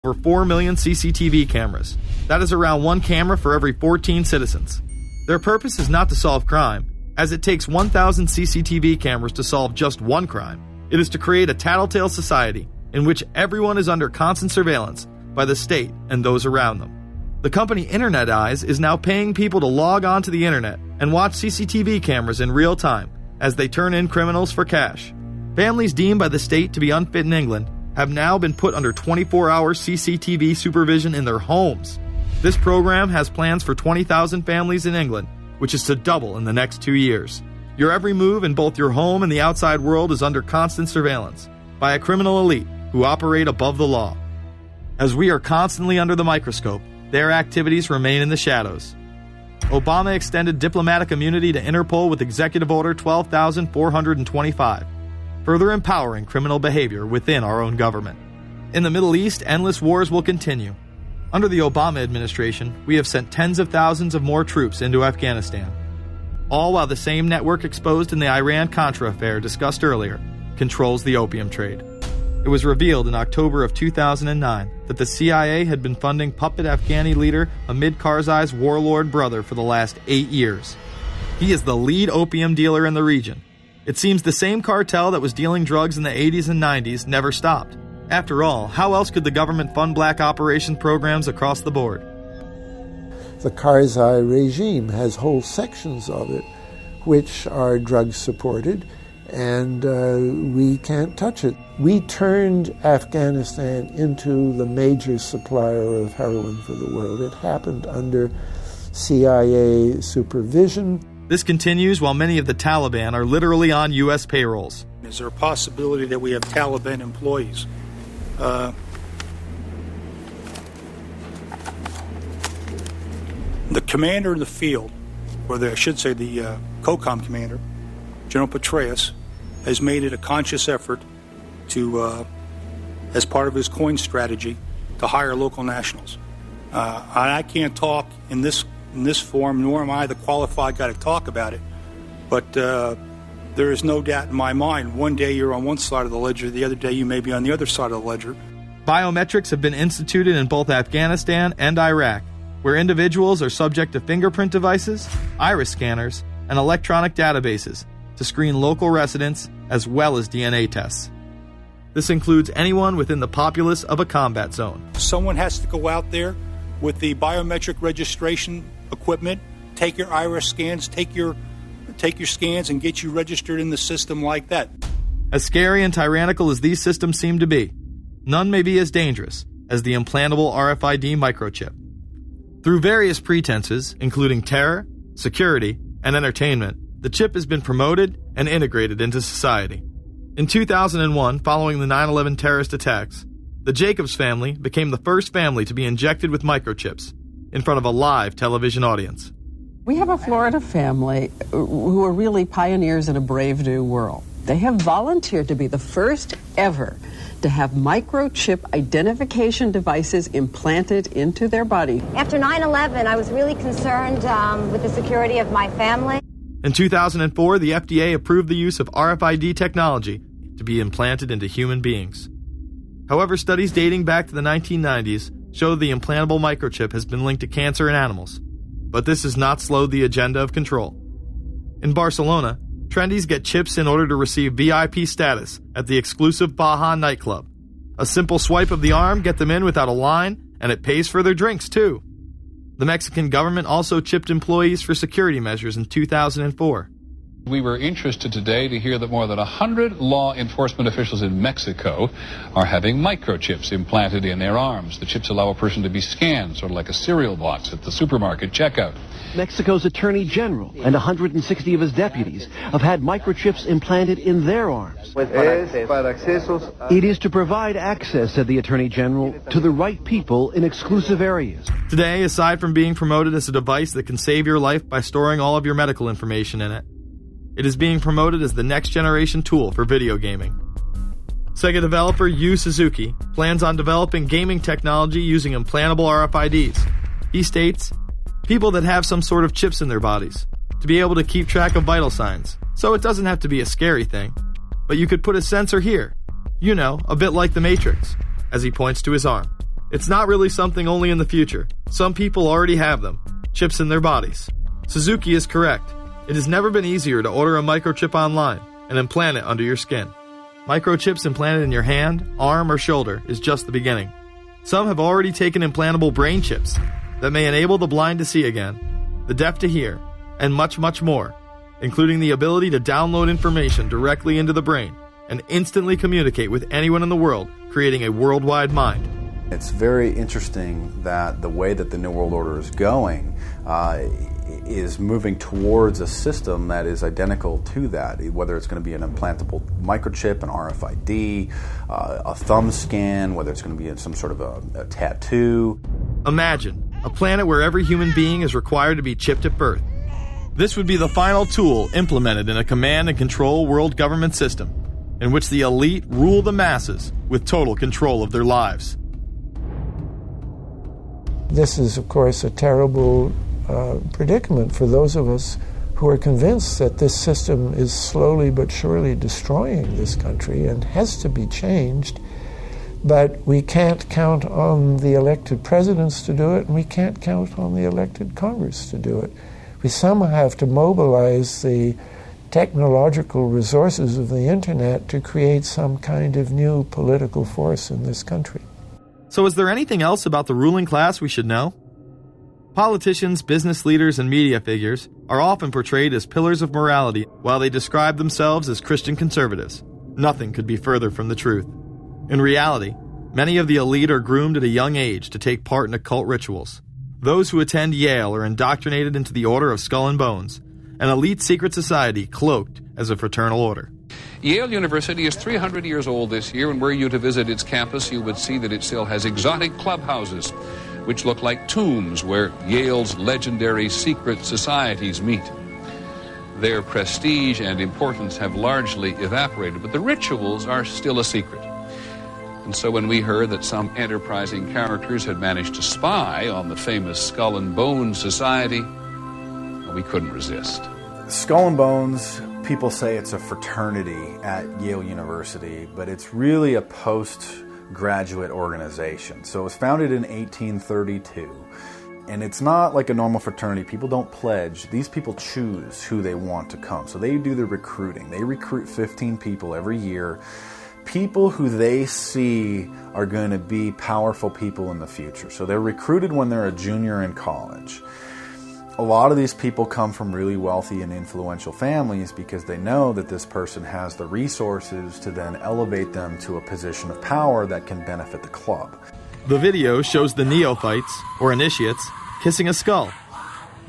over 4 million CCTV cameras. That is around one camera for every 14 citizens. Their purpose is not to solve crime, as it takes 1,000 CCTV cameras to solve just one crime. It is to create a tattletale society in which everyone is under constant surveillance by the state and those around them. The company Internet Eyes is now paying people to log onto the internet and watch CCTV cameras in real time as they turn in criminals for cash. Families deemed by the state to be unfit in England have now been put under 24-hour CCTV supervision in their homes. This program has plans for 20,000 families in England, which is to double in the next 2 years. Your every move in both your home and the outside world is under constant surveillance by a criminal elite who operate above the law. As we are constantly under the microscope, their activities remain in the shadows. Obama extended diplomatic immunity to Interpol with Executive Order 12,425, further empowering criminal behavior within our own government. In the Middle East, endless wars will continue. Under the Obama administration, we have sent tens of thousands of more troops into Afghanistan. All while the same network exposed in the Iran-Contra affair discussed earlier controls the opium trade. It was revealed in October of 2009 that the CIA had been funding puppet Afghani leader Hamid Karzai's warlord brother for the last 8 years. He is the lead opium dealer in the region. It seems the same cartel that was dealing drugs in the 80s and 90s never stopped. After all, how else could the government fund black operation programs across the board? The Karzai regime has whole sections of it which are drug-supported, and we can't touch it. We turned Afghanistan into the major supplier of heroin for the world. It happened under CIA supervision. This continues while many of the Taliban are literally on U.S. payrolls. Is there a possibility that we have Taliban employees? The commander in the field, or I should say the COCOM commander, General Petraeus, has made it a conscious effort to, as part of his coin strategy, to hire local nationals. I can't talk in this forum, nor am I the qualified guy to talk about it, but there is no doubt in my mind, one day you're on one side of the ledger, the other day you may be on the other side of the ledger. Biometrics have been instituted in both Afghanistan and Iraq, where individuals are subject to fingerprint devices, iris scanners, and electronic databases to screen local residents as well as DNA tests. This includes anyone within the populace of a combat zone. Someone has to go out there with the biometric registration equipment, take your iris scans, take your scans and get you registered in the system like that. As scary and tyrannical as these systems seem to be, none may be as dangerous as the implantable RFID microchip. Through various pretenses, including terror, security, and entertainment, the chip has been promoted and integrated into society. In 2001, following the 9/11 terrorist attacks, the Jacobs family became the first family to be injected with microchips in front of a live television audience. We have a Florida family who are really pioneers in a brave new world. They have volunteered to be the first ever to have microchip identification devices implanted into their body. After 9/11, I was really concerned with the security of my family. In 2004, the FDA approved the use of RFID technology to be implanted into human beings. However, studies dating back to the 1990s show the implantable microchip has been linked to cancer in animals, but this has not slowed the agenda of control. In Barcelona, trendies get chips in order to receive VIP status at the exclusive Baja nightclub. A simple swipe of the arm gets them in without a line, and it pays for their drinks too. The Mexican government also chipped employees for security measures in 2004. We were interested today to hear that more than 100 law enforcement officials in Mexico are having microchips implanted in their arms. The chips allow a person to be scanned, sort of like a cereal box at the supermarket checkout. Mexico's Attorney General and 160 of his deputies have had microchips implanted in their arms. It is to provide access, said the Attorney General, to the right people in exclusive areas. Today, aside from being promoted as a device that can save your life by storing all of your medical information in it, it is being promoted as the next generation tool for video gaming. Sega developer Yu Suzuki plans on developing gaming technology using implantable RFIDs. He states, people that have some sort of chips in their bodies, to be able to keep track of vital signs. So it doesn't have to be a scary thing, but you could put a sensor here. You know, a bit like the Matrix, as he points to his arm. It's not really something only in the future. Some people already have them, chips in their bodies. Suzuki is correct. It has never been easier to order a microchip online and implant it under your skin. Microchips implanted in your hand, arm, or shoulder is just the beginning. Some have already taken implantable brain chips that may enable the blind to see again, the deaf to hear, and much, much more, including the ability to download information directly into the brain and instantly communicate with anyone in the world, creating a worldwide mind. It's very interesting that the way that the New World Order is going is moving towards a system that is identical to that, whether it's going to be an implantable microchip, an RFID, a thumb scan, whether it's going to be some sort of a tattoo. Imagine a planet where every human being is required to be chipped at birth. This would be the final tool implemented in a command and control world government system in which the elite rule the masses with total control of their lives. This is, of course, a terrible predicament for those of us who are convinced that this system is slowly but surely destroying this country and has to be changed. But we can't count on the elected presidents to do it, and we can't count on the elected Congress to do it. We somehow have to mobilize the technological resources of the internet to create some kind of new political force in this country. So is there anything else about the ruling class we should know? Politicians, business leaders, and media figures are often portrayed as pillars of morality while they describe themselves as Christian conservatives. Nothing could be further from the truth. In reality, many of the elite are groomed at a young age to take part in occult rituals. Those who attend Yale are indoctrinated into the Order of Skull and Bones, an elite secret society cloaked as a fraternal order. Yale University is 300 years old this year, and were you to visit its campus, you would see that it still has exotic clubhouses, which look like tombs where Yale's legendary secret societies meet. Their prestige and importance have largely evaporated, but the rituals are still a secret. And so when we heard that some enterprising characters had managed to spy on the famous Skull and Bones Society, we couldn't resist. Skull and Bones, people say it's a fraternity at Yale University, but it's really a postgraduate organization. So it was founded in 1832, and it's not like a normal fraternity. People don't pledge. These people choose who they want to come. So they do the recruiting. They recruit 15 people every year, people who they see are going to be powerful people in the future. So they're recruited when they're a junior in college. A lot of these people come from really wealthy and influential families because they know that this person has the resources to then elevate them to a position of power that can benefit the club. The video shows the neophytes, or initiates, kissing a skull,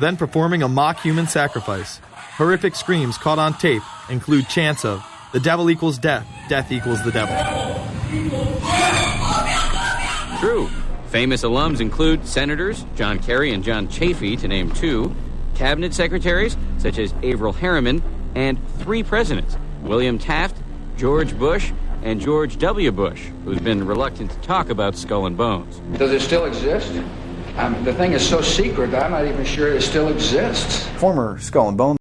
then performing a mock human sacrifice. Horrific screams caught on tape include chants of, "The devil equals death, death equals the devil." True. Famous alums include Senators John Kerry and John Chafee, to name two, cabinet secretaries such as Averell Harriman, and 3 presidents, William Taft, George Bush, and George W. Bush, who's been reluctant to talk about Skull and Bones. Does it still exist? The thing is so secret, I'm not even sure it still exists. Former Skull and Bones